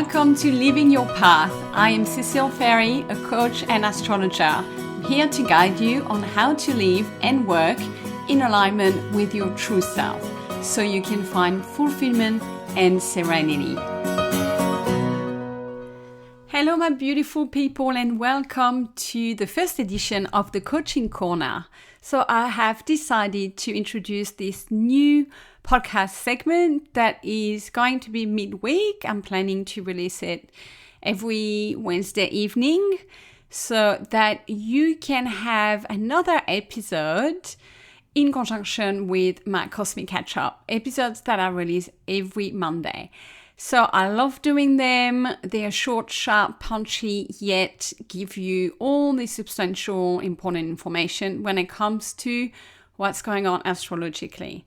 Welcome to Living Your Path. I am Cecile Ferry, a coach and astrologer. I'm here to guide you on how to live and work in alignment with your true self so you can find fulfillment and serenity. Hello, my beautiful people, and welcome to the first edition of the Coaching Corner. So I have decided to introduce this new podcast segment that is going to be midweek. I'm planning to release it every Wednesday evening so that you can have another episode in conjunction with my Cosmic Catch-Up, episodes that I release every Monday. So I love doing them. They are short, sharp, punchy, yet give you all the substantial, important information when it comes to what's going on astrologically.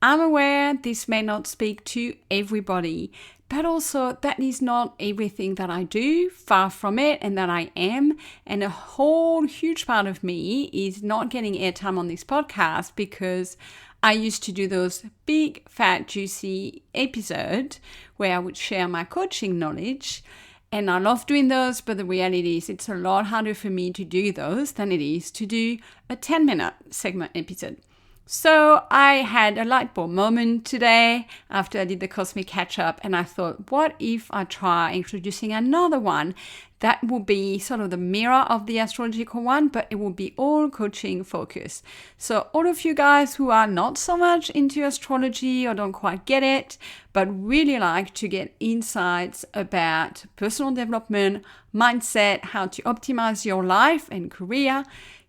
I'm aware this may not speak to everybody, but also that is not everything that I do, far from it, and that I am. And a whole huge part of me is not getting airtime on this podcast because I used to do those big, fat, juicy episodes where I would share my coaching knowledge. And I love doing those, but the reality is it's a lot harder for me to do those than it is to do a 10-minute segment episode. So I had a light bulb moment today after I did the Cosmic Catch-Up, and I thought, what if I try introducing another one that will be sort of the mirror of the astrological one, but it will be all coaching focused. So all of you guys who are not so much into astrology or don't quite get it, but really like to get insights about personal development, mindset, how to optimize your life and career,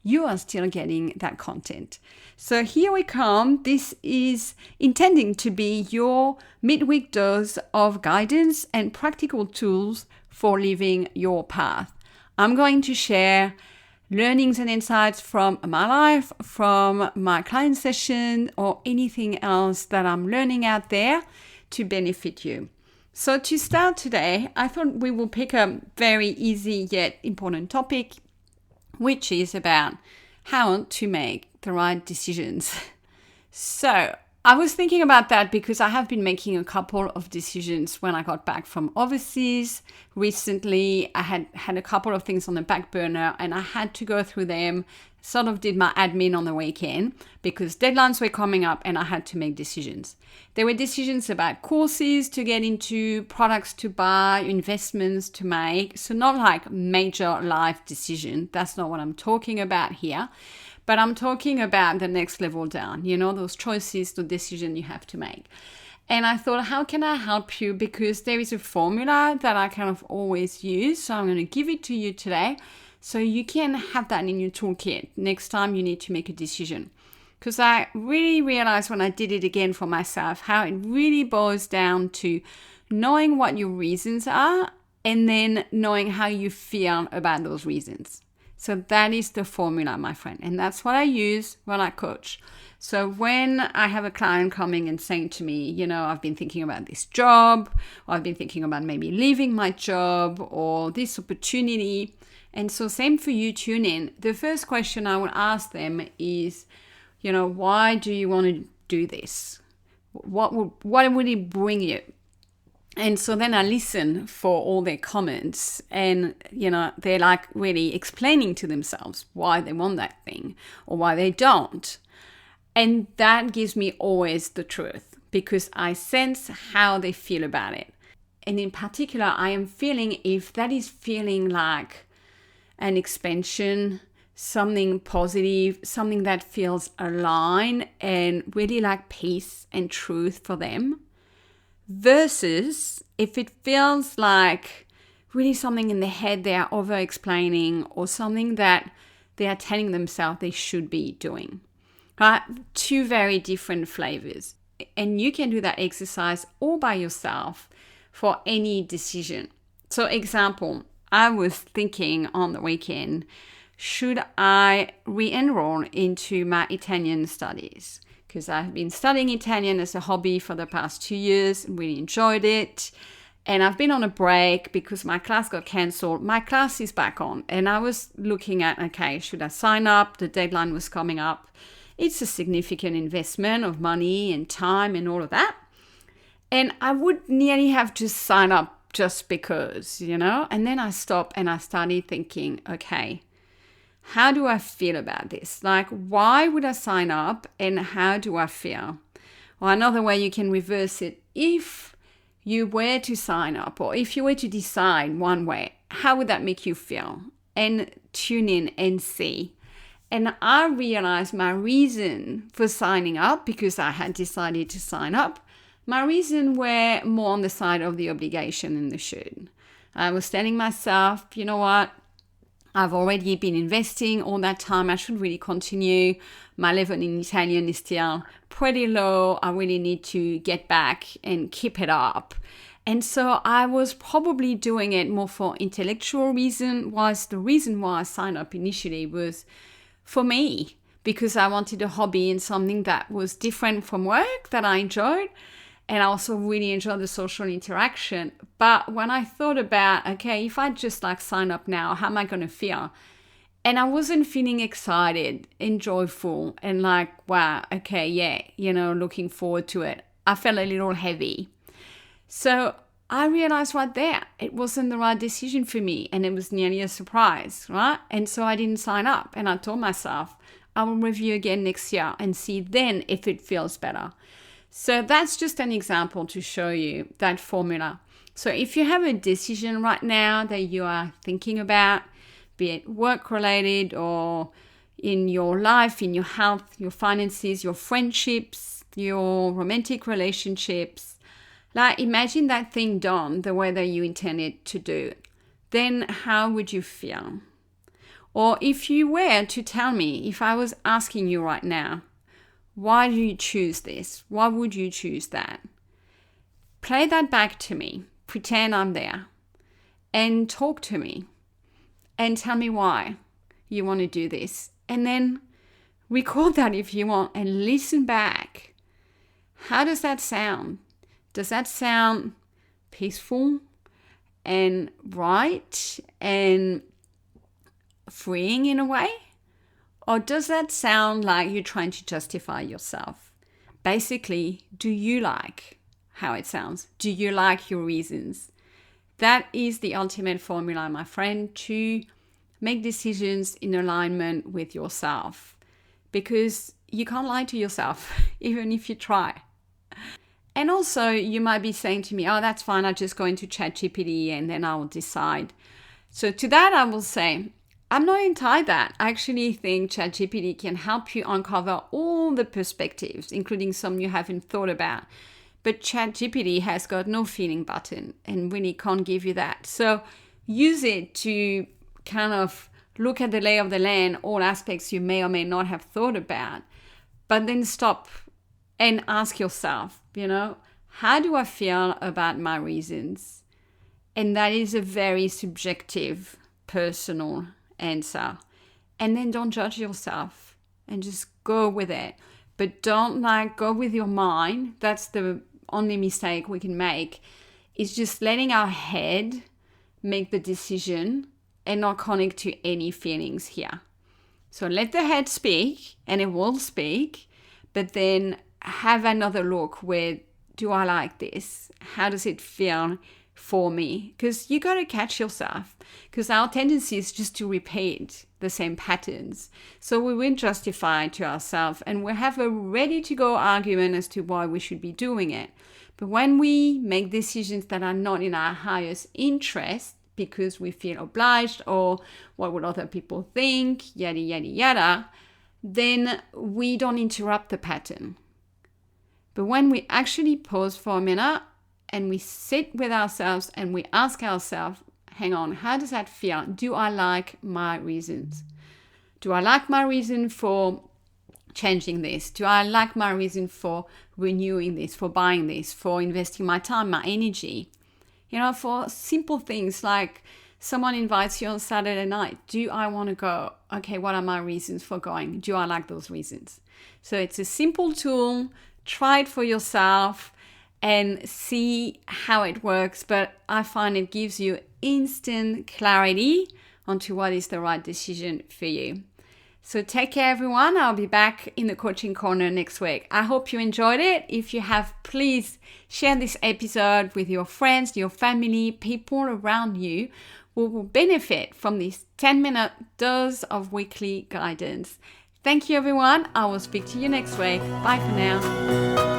you are still getting that content. So here we come. This is intending to be your midweek dose of guidance and practical tools for living your path. I'm going to share learnings and insights from my life, from my client session, or anything else that I'm learning out there to benefit you. So to start today, I thought we will pick a very easy yet important topic, which is about how to make the right decisions. So I was thinking about that because I have been making a couple of decisions when I got back from overseas. Recently, I had a couple of things on the back burner and I had to go through them, sort of did my admin on the weekend because deadlines were coming up and I had to make decisions. There were decisions about courses to get into, products to buy, investments to make. So not like major life decision. That's not what I'm talking about here. But I'm talking about the next level down, those choices, the decision you have to make. And I thought, how can I help you? Because there is a formula that I kind of always use. So I'm going to give it to you today so you can have that in your toolkit next time you need to make a decision. Because I really realized when I did it again for myself, how it really boils down to knowing what your reasons are and then knowing how you feel about those reasons. So that is the formula, my friend. And that's what I use when I coach. So when I have a client coming and saying to me, I've been thinking about this job, or I've been thinking about maybe leaving my job or this opportunity. And so same for you, tune in. The first question I would ask them is, why do you want to do this? What would it bring you? And so then I listen for all their comments and, they're like really explaining to themselves why they want that thing or why they don't. And that gives me always the truth because I sense how they feel about it. And in particular, I am feeling if that is feeling like an expansion, something positive, something that feels aligned and really like peace and truth for them. Versus if it feels like really something in the head they are over-explaining or something that they are telling themselves they should be doing. Right? Two very different flavors. And you can do that exercise all by yourself for any decision. So example, I was thinking on the weekend, should I re-enroll into my Italian studies? Because I've been studying Italian as a hobby for the past 2 years and really enjoyed it. And I've been on a break because my class got cancelled. My class is back on. And I was looking at, okay, should I sign up? The deadline was coming up. It's a significant investment of money and time and all of that. And I would nearly have to sign up just because, And then I stopped and I started thinking, okay, how do I feel about this? Like, why would I sign up and how do I feel? Or another way you can reverse it, if you were to sign up or if you were to decide one way, how would that make you feel? And tune in and see. And I realized my reason for signing up, because I had decided to sign up, my reason were more on the side of the obligation and the should. I was telling myself, you know what? I've already been investing all that time. I should really continue. My level in Italian is still pretty low. I really need to get back and keep it up. And so I was probably doing it more for intellectual reason, whilst the reason why I signed up initially was for me, because I wanted a hobby and something that was different from work that I enjoyed. And I also really enjoy the social interaction. But when I thought about, okay, if I just sign up now, how am I going to feel? And I wasn't feeling excited and joyful and wow, okay, yeah, looking forward to it. I felt a little heavy. So I realized right there, it wasn't the right decision for me. And it was nearly a surprise, right? And so I didn't sign up. And I told myself, I will review again next year and see then if it feels better. So that's just an example to show you that formula. So if you have a decision right now that you are thinking about, be it work-related or in your life, in your health, your finances, your friendships, your romantic relationships, imagine that thing done the way that you intended to do it. Then how would you feel? Or if you were to tell me, if I was asking you right now, why do you choose this? Why would you choose that? Play that back to me. Pretend I'm there. And talk to me. And tell me why you want to do this. And then record that if you want and listen back. How does that sound? Does that sound peaceful and right and freeing in a way? Or does that sound like you're trying to justify yourself? Basically, do you like how it sounds? Do you like your reasons? That is the ultimate formula, my friend, to make decisions in alignment with yourself. Because you can't lie to yourself, even if you try. And also, you might be saying to me, oh, that's fine, I'll just go into ChatGPT and then I'll decide. So to that, I will say, I'm not anti that. I actually think ChatGPT can help you uncover all the perspectives, including some you haven't thought about. But ChatGPT has got no feeling button and really can't give you that. So use it to kind of look at the lay of the land, all aspects you may or may not have thought about. But then stop and ask yourself, how do I feel about my reasons? And that is a very subjective, personal answer. And then don't judge yourself and just go with it. But don't go with your mind. That's the only mistake we can make, is just letting our head make the decision and not connect to any feelings here. So let the head speak, and it will speak, but then have another look with, do I like this? How does it feel for me? Because you got to catch yourself, because our tendency is just to repeat the same patterns. So we will justify to ourselves and we have a ready to go argument as to why we should be doing it. But when we make decisions that are not in our highest interest because we feel obliged or what would other people think, yada, yada, yada, then we don't interrupt the pattern. But when we actually pause for a minute and we sit with ourselves and we ask ourselves, hang on, how does that feel? Do I like my reasons? Do I like my reason for changing this? Do I like my reason for renewing this, for buying this, for investing my time, my energy? For simple things like someone invites you on Saturday night. Do I want to go? Okay, what are my reasons for going? Do I like those reasons? So it's a simple tool. Try it for yourself and see how it works. But I find it gives you instant clarity onto what is the right decision for you. So take care, everyone. I'll be back in the Coaching Corner next week. I hope you enjoyed it. If you have, please share this episode with your friends, your family, people around you who will benefit from this 10-minute dose of weekly guidance. Thank you, everyone. I will speak to you next week. Bye for now.